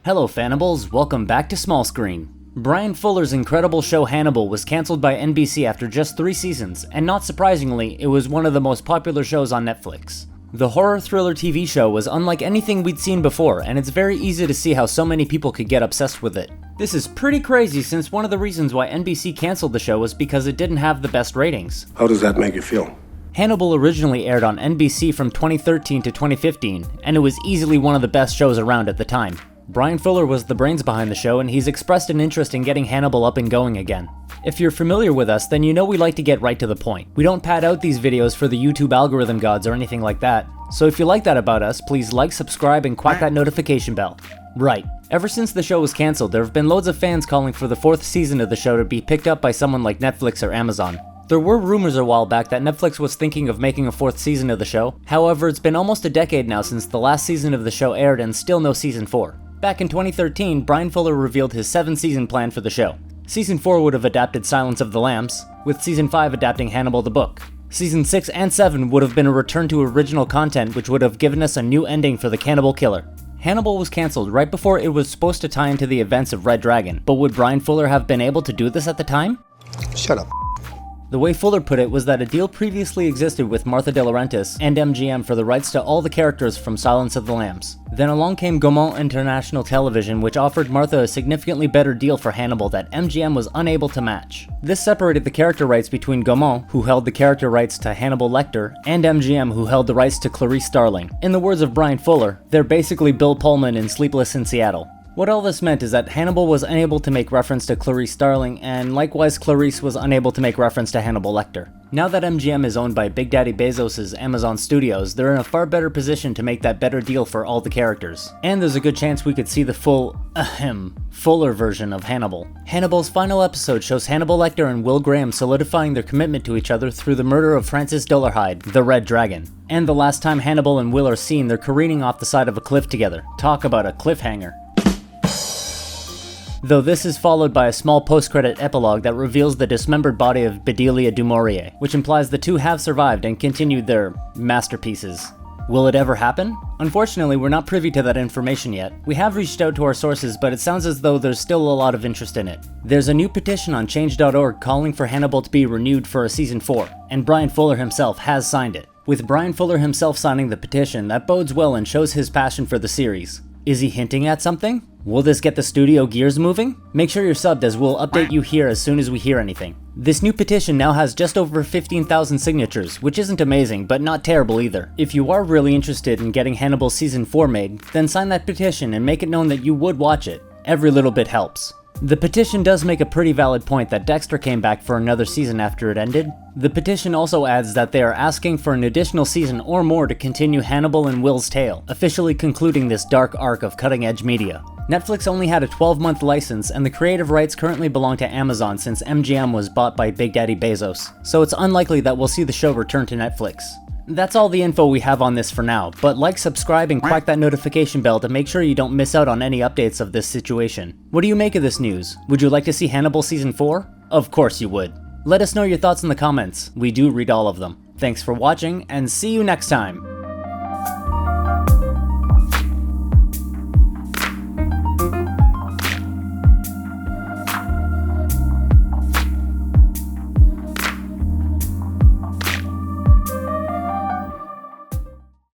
Hello Fannibals, welcome back to Small Screen. Bryan Fuller's incredible show Hannibal was cancelled by NBC after just 3 seasons, and not surprisingly, it was one of the most popular shows on Netflix. The horror thriller TV show was unlike anything we'd seen before, and it's very easy to see how so many people could get obsessed with it. This is pretty crazy since one of the reasons why NBC cancelled the show was because it didn't have the best ratings. How does that make you feel? Hannibal originally aired on NBC from 2013 to 2015, and it was easily one of the best shows around at the time. Bryan Fuller was the brains behind the show, and he's expressed an interest in getting Hannibal up and going again. If you're familiar with us, then you know we like to get right to the point. We don't pad out these videos for the YouTube algorithm gods or anything like that. So if you like that about us, please like, subscribe, and quack that notification bell. Right. Ever since the show was cancelled, there have been loads of fans calling for the 4th season of the show to be picked up by someone like Netflix or Amazon. There were rumors a while back that Netflix was thinking of making a 4th season of the show. However, it's been almost a decade now since the last season of the show aired and still no season 4. Back in 2013, Bryan Fuller revealed his 7-season plan for the show. Season 4 would have adapted Silence of the Lambs, with Season 5 adapting Hannibal the book. Season 6 and 7 would have been a return to original content, which would have given us a new ending for the cannibal killer. Hannibal was cancelled right before it was supposed to tie into the events of Red Dragon, but would Bryan Fuller have been able to do this at the time? Shut up. The way Fuller put it was that a deal previously existed with Martha De Laurentiis and MGM for the rights to all the characters from Silence of the Lambs. Then along came Gaumont International Television, which offered Martha a significantly better deal for Hannibal that MGM was unable to match. This separated the character rights between Gaumont, who held the character rights to Hannibal Lecter, and MGM, who held the rights to Clarice Starling. In the words of Bryan Fuller, they're basically Bill Pullman in Sleepless in Seattle. What all this meant is that Hannibal was unable to make reference to Clarice Starling, and likewise Clarice was unable to make reference to Hannibal Lecter. Now that MGM is owned by Big Daddy Bezos' Amazon Studios, they're in a far better position to make that better deal for all the characters. And there's a good chance we could see the full, Fuller version of Hannibal. Hannibal's final episode shows Hannibal Lecter and Will Graham solidifying their commitment to each other through the murder of Francis Dolarhyde, the Red Dragon. And the last time Hannibal and Will are seen, they're careening off the side of a cliff together. Talk about a cliffhanger. Though this is followed by a small post-credit epilogue that reveals the dismembered body of Bedelia du Maurier, which implies the two have survived and continued their masterpieces. Will it ever happen? Unfortunately, we're not privy to that information yet. We have reached out to our sources, but it sounds as though there's still a lot of interest in it. There's a new petition on change.org calling for Hannibal to be renewed for a season 4, and Bryan Fuller himself has signed it. With Bryan Fuller himself signing the petition, that bodes well and shows his passion for the series. Is he hinting at something? Will this get the studio gears moving? Make sure you're subbed as we'll update you here as soon as we hear anything. This new petition now has just over 15,000 signatures, which isn't amazing, but not terrible either. If you are really interested in getting Hannibal Season 4 made, then sign that petition and make it known that you would watch it. Every little bit helps. The petition does make a pretty valid point that Dexter came back for another season after it ended. The petition also adds that they are asking for an additional season or more to continue Hannibal and Will's tale, officially concluding this dark arc of cutting-edge media. Netflix only had a 12-month license, and the creative rights currently belong to Amazon since MGM was bought by Big Daddy Bezos, so it's unlikely that we'll see the show return to Netflix. That's all the info we have on this for now, but like, subscribe, and quack that notification bell to make sure you don't miss out on any updates of this situation. What do you make of this news? Would you like to see Hannibal Season 4? Of course you would. Let us know your thoughts in the comments. We do read all of them. Thanks for watching, and see you next time!